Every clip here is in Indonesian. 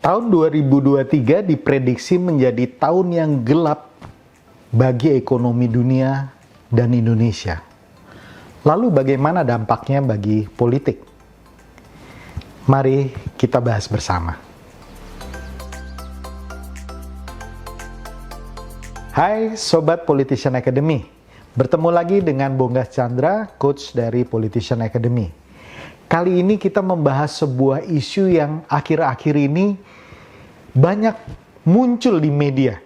Tahun 2023 diprediksi menjadi tahun yang gelap bagi ekonomi dunia dan Indonesia. Lalu bagaimana dampaknya bagi politik? Mari kita bahas bersama. Hai Sobat Politician Academy, bertemu lagi dengan Bonggas Chandra, coach dari Politician Academy. Kali ini kita membahas sebuah isu yang akhir-akhir ini banyak muncul di media.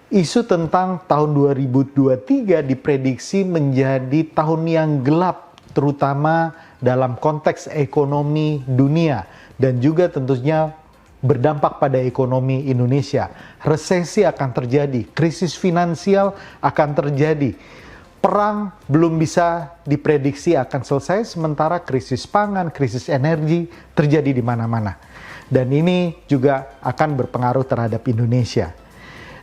Isu tentang tahun 2023 diprediksi menjadi tahun yang gelap, terutama dalam konteks ekonomi dunia dan juga tentunya berdampak pada ekonomi Indonesia. Resesi akan terjadi, krisis finansial akan terjadi. Perang belum bisa diprediksi akan selesai, sementara krisis pangan, krisis energi terjadi di mana-mana. Dan ini juga akan berpengaruh terhadap Indonesia.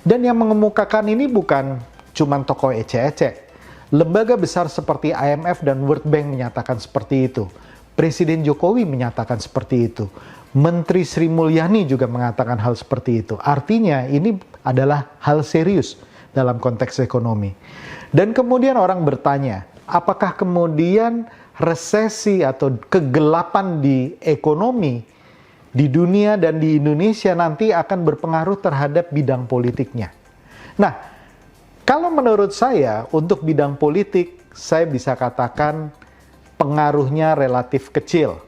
Dan yang mengemukakan ini bukan cuma tokoh ece-ece. Lembaga besar seperti IMF dan World Bank menyatakan seperti itu. Presiden Jokowi menyatakan seperti itu. Menteri Sri Mulyani juga mengatakan hal seperti itu. Artinya ini adalah hal serius dalam konteks ekonomi. Dan kemudian orang bertanya, apakah kemudian resesi atau kegelapan di ekonomi di dunia dan di Indonesia nanti akan berpengaruh terhadap bidang politiknya? Nah, kalau menurut saya untuk bidang politik, saya bisa katakan pengaruhnya relatif kecil.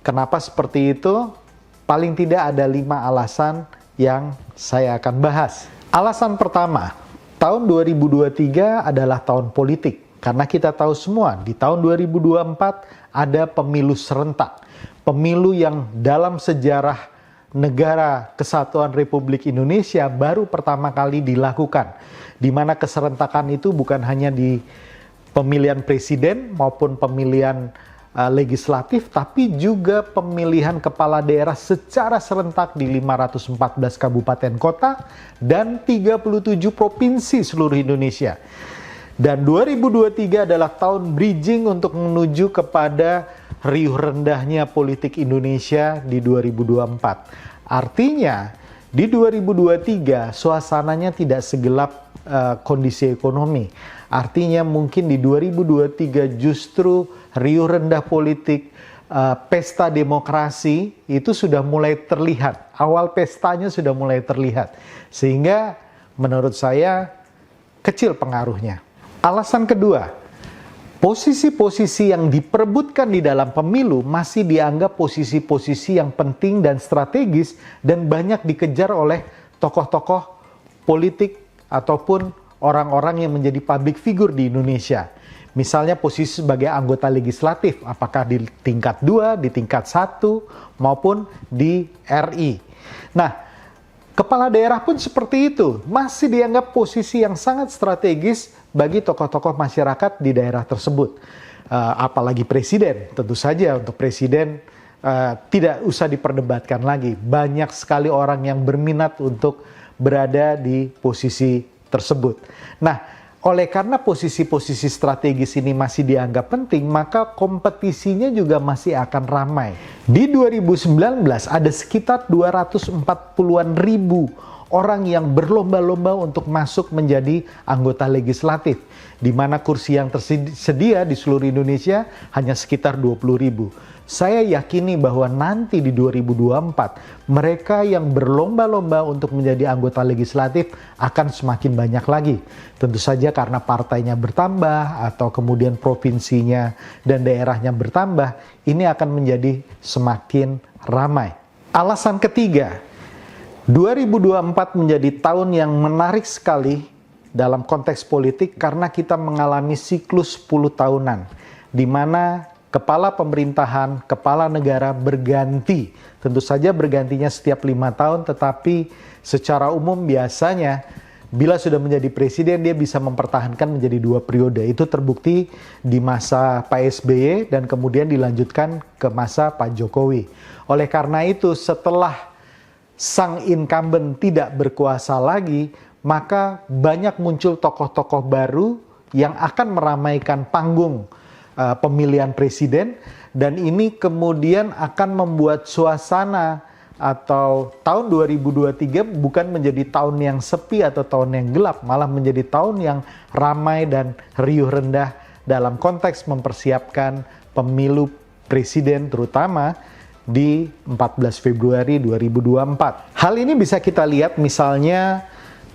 Kenapa seperti itu? Paling tidak ada 5 alasan yang saya akan bahas. Alasan pertama, tahun 2023 adalah tahun politik. Karena kita tahu semua, di tahun 2024 ada pemilu serentak. Pemilu yang dalam sejarah negara Kesatuan Republik Indonesia baru pertama kali dilakukan. Di mana keserentakan itu bukan hanya di pemilihan presiden maupun pemilihan legislatif, tapi juga pemilihan kepala daerah secara serentak di 514 kabupaten kota dan 37 provinsi seluruh Indonesia. Dan 2023 adalah tahun bridging untuk menuju kepada riuh rendahnya politik Indonesia di 2024. Artinya di 2023 suasananya tidak segelap kondisi ekonomi. Artinya mungkin di 2023 justru riuh rendah politik, pesta demokrasi itu sudah mulai terlihat. Awal pestanya sudah mulai terlihat. Sehingga menurut saya kecil pengaruhnya. Alasan kedua, posisi-posisi yang diperebutkan di dalam pemilu masih dianggap posisi-posisi yang penting dan strategis dan banyak dikejar oleh tokoh-tokoh politik ataupun orang-orang yang menjadi public figure di Indonesia. Misalnya posisi sebagai anggota legislatif, apakah di tingkat 2, di tingkat 1, maupun di RI. Nah, kepala daerah pun seperti itu, masih dianggap posisi yang sangat strategis bagi tokoh-tokoh masyarakat di daerah tersebut. Apalagi presiden, tentu saja untuk presiden tidak usah diperdebatkan lagi. Banyak sekali orang yang berminat untuk berada di posisi tersebut. Nah, oleh karena posisi-posisi strategis ini masih dianggap penting, maka kompetisinya juga masih akan ramai. Di 2019 ada sekitar 240-an ribu orang yang berlomba-lomba untuk masuk menjadi anggota legislatif, di mana kursi yang tersedia di seluruh Indonesia hanya sekitar 20.000. Saya yakini bahwa nanti di 2024 mereka yang berlomba-lomba untuk menjadi anggota legislatif akan semakin banyak lagi. Tentu saja karena partainya bertambah atau kemudian provinsinya dan daerahnya bertambah, ini akan menjadi semakin ramai. Alasan ketiga, 2024 menjadi tahun yang menarik sekali dalam konteks politik karena kita mengalami siklus 10 tahunan di mana kepala pemerintahan, kepala negara berganti. Tentu saja bergantinya setiap 5 tahun, tetapi secara umum biasanya bila sudah menjadi presiden dia bisa mempertahankan menjadi 2 periode. Itu terbukti di masa Pak SBY dan kemudian dilanjutkan ke masa Pak Jokowi. Oleh karena itu setelah sang incumbent tidak berkuasa lagi, maka banyak muncul tokoh-tokoh baru yang akan meramaikan panggung pemilihan presiden, dan ini kemudian akan membuat suasana atau tahun 2023 bukan menjadi tahun yang sepi atau tahun yang gelap, malah menjadi tahun yang ramai dan riuh rendah dalam konteks mempersiapkan pemilu presiden terutama di 14 Februari 2024. Hal ini bisa kita lihat misalnya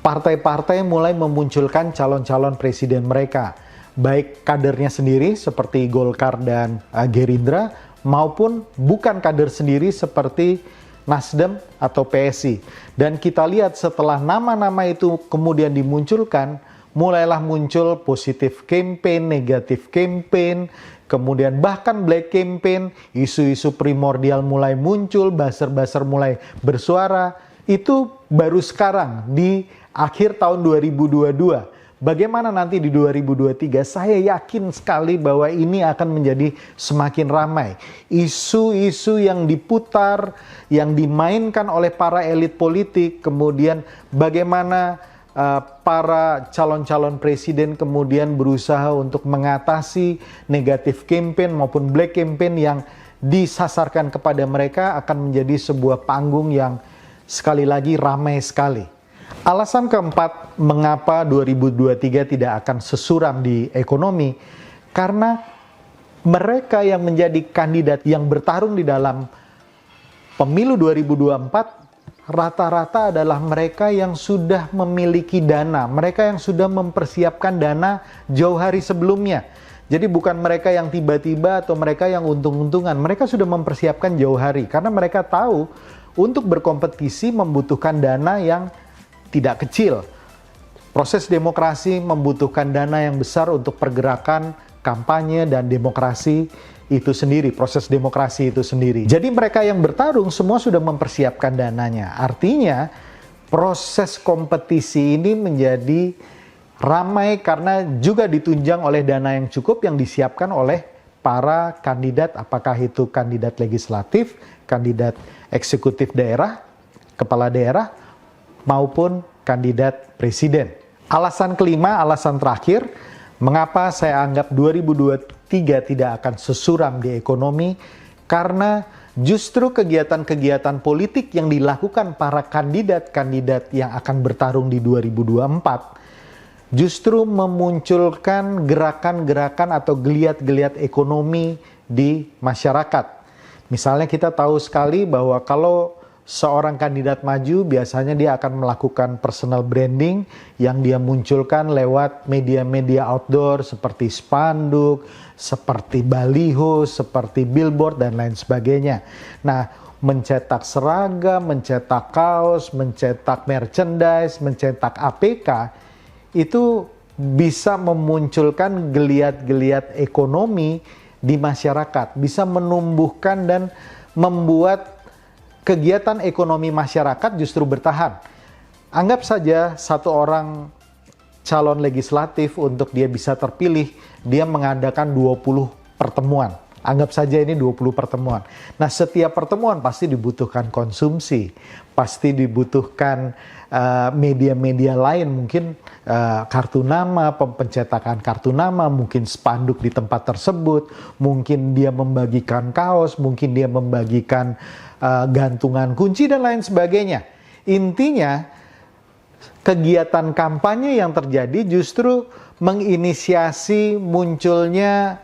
partai-partai mulai memunculkan calon-calon presiden mereka, baik kadernya sendiri seperti Golkar dan Gerindra, maupun bukan kader sendiri seperti Nasdem atau PSI. Dan kita lihat setelah nama-nama itu kemudian dimunculkan, mulailah muncul positif campaign, negatif campaign, kemudian bahkan black campaign, isu-isu primordial mulai muncul, buzzer-buzzer mulai bersuara. Itu baru sekarang di akhir tahun 2022. Bagaimana nanti di 2023? Saya yakin sekali bahwa ini akan menjadi semakin ramai. Isu-isu yang diputar, yang dimainkan oleh para elit politik, kemudian bagaimana para calon-calon presiden kemudian berusaha untuk mengatasi negatif campaign maupun black campaign yang disasarkan kepada mereka akan menjadi sebuah panggung yang sekali lagi ramai sekali. Alasan keempat, mengapa 2023 tidak akan sesuram di ekonomi? Karena mereka yang menjadi kandidat yang bertarung di dalam pemilu 2024, rata-rata adalah mereka yang sudah memiliki dana, mereka yang sudah mempersiapkan dana jauh hari sebelumnya. Jadi bukan mereka yang tiba-tiba atau mereka yang untung-untungan, mereka sudah mempersiapkan jauh hari. Karena mereka tahu untuk berkompetisi membutuhkan dana yang tidak kecil. Proses demokrasi membutuhkan dana yang besar untuk pergerakan, kampanye, dan demokrasi itu sendiri, proses demokrasi itu sendiri. Jadi mereka yang bertarung semua sudah mempersiapkan dananya. Artinya proses kompetisi ini menjadi ramai karena juga ditunjang oleh dana yang cukup yang disiapkan oleh para kandidat, apakah itu kandidat legislatif, kandidat eksekutif daerah, kepala daerah, maupun kandidat presiden. Alasan kelima, alasan terakhir, mengapa saya anggap 2023 tidak akan sesuram di ekonomi, karena justru kegiatan-kegiatan politik yang dilakukan para kandidat-kandidat yang akan bertarung di 2024 justru memunculkan gerakan-gerakan atau geliat-geliat ekonomi di masyarakat. Misalnya kita tahu sekali bahwa kalau seorang kandidat maju biasanya dia akan melakukan personal branding yang dia munculkan lewat media-media outdoor seperti spanduk, seperti baliho, seperti billboard dan lain sebagainya. Nah, mencetak seragam, mencetak kaos, mencetak merchandise, mencetak APK itu bisa memunculkan geliat-geliat ekonomi di masyarakat, bisa menumbuhkan dan membuat kegiatan ekonomi masyarakat justru bertahan. Anggap saja satu orang calon legislatif untuk dia bisa terpilih, dia mengadakan 20 pertemuan. Anggap saja ini 20 pertemuan. Nah, setiap pertemuan pasti dibutuhkan konsumsi, pasti dibutuhkan media-media lain, mungkin kartu nama, pencetakan kartu nama, mungkin spanduk di tempat tersebut, mungkin dia membagikan kaos, mungkin dia membagikan gantungan kunci dan lain sebagainya. Intinya kegiatan kampanye yang terjadi justru menginisiasi munculnya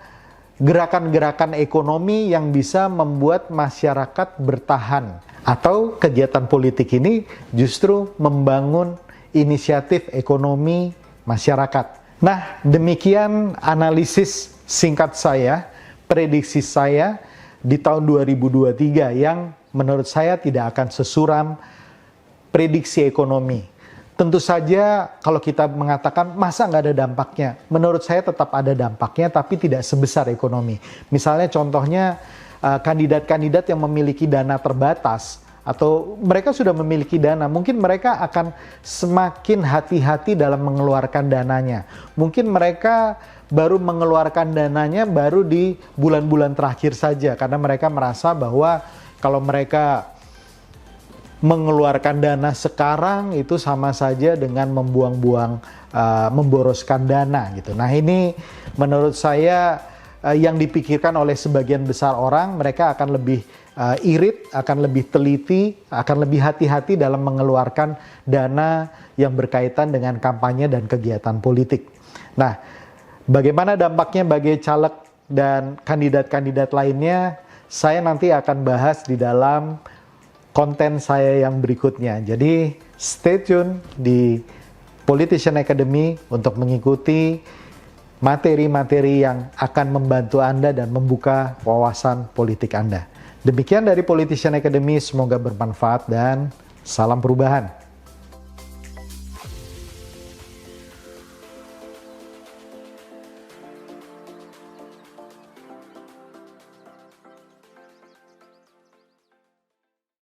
gerakan-gerakan ekonomi yang bisa membuat masyarakat bertahan. Atau kegiatan politik ini justru membangun inisiatif ekonomi masyarakat. Nah, demikian analisis singkat saya, prediksi saya di tahun 2023 yang menurut saya tidak akan sesuram prediksi ekonomi. Tentu saja kalau kita mengatakan masa nggak ada dampaknya, menurut saya tetap ada dampaknya tapi tidak sebesar ekonomi. Misalnya contohnya kandidat-kandidat yang memiliki dana terbatas atau mereka sudah memiliki dana, mungkin mereka akan semakin hati-hati dalam mengeluarkan dananya. Mungkin mereka baru mengeluarkan dananya baru di bulan-bulan terakhir saja karena mereka merasa bahwa kalau mereka mengeluarkan dana sekarang itu sama saja dengan membuang-buang, memboroskan dana gitu. Nah, ini menurut saya yang dipikirkan oleh sebagian besar orang, mereka akan lebih irit, akan lebih teliti, akan lebih hati-hati dalam mengeluarkan dana yang berkaitan dengan kampanye dan kegiatan politik. Nah, bagaimana dampaknya bagi caleg dan kandidat-kandidat lainnya, saya nanti akan bahas di dalam konten saya yang berikutnya. Jadi stay tune di Politician Academy untuk mengikuti materi-materi yang akan membantu Anda dan membuka wawasan politik Anda. Demikian dari Politician Academy, semoga bermanfaat dan salam perubahan.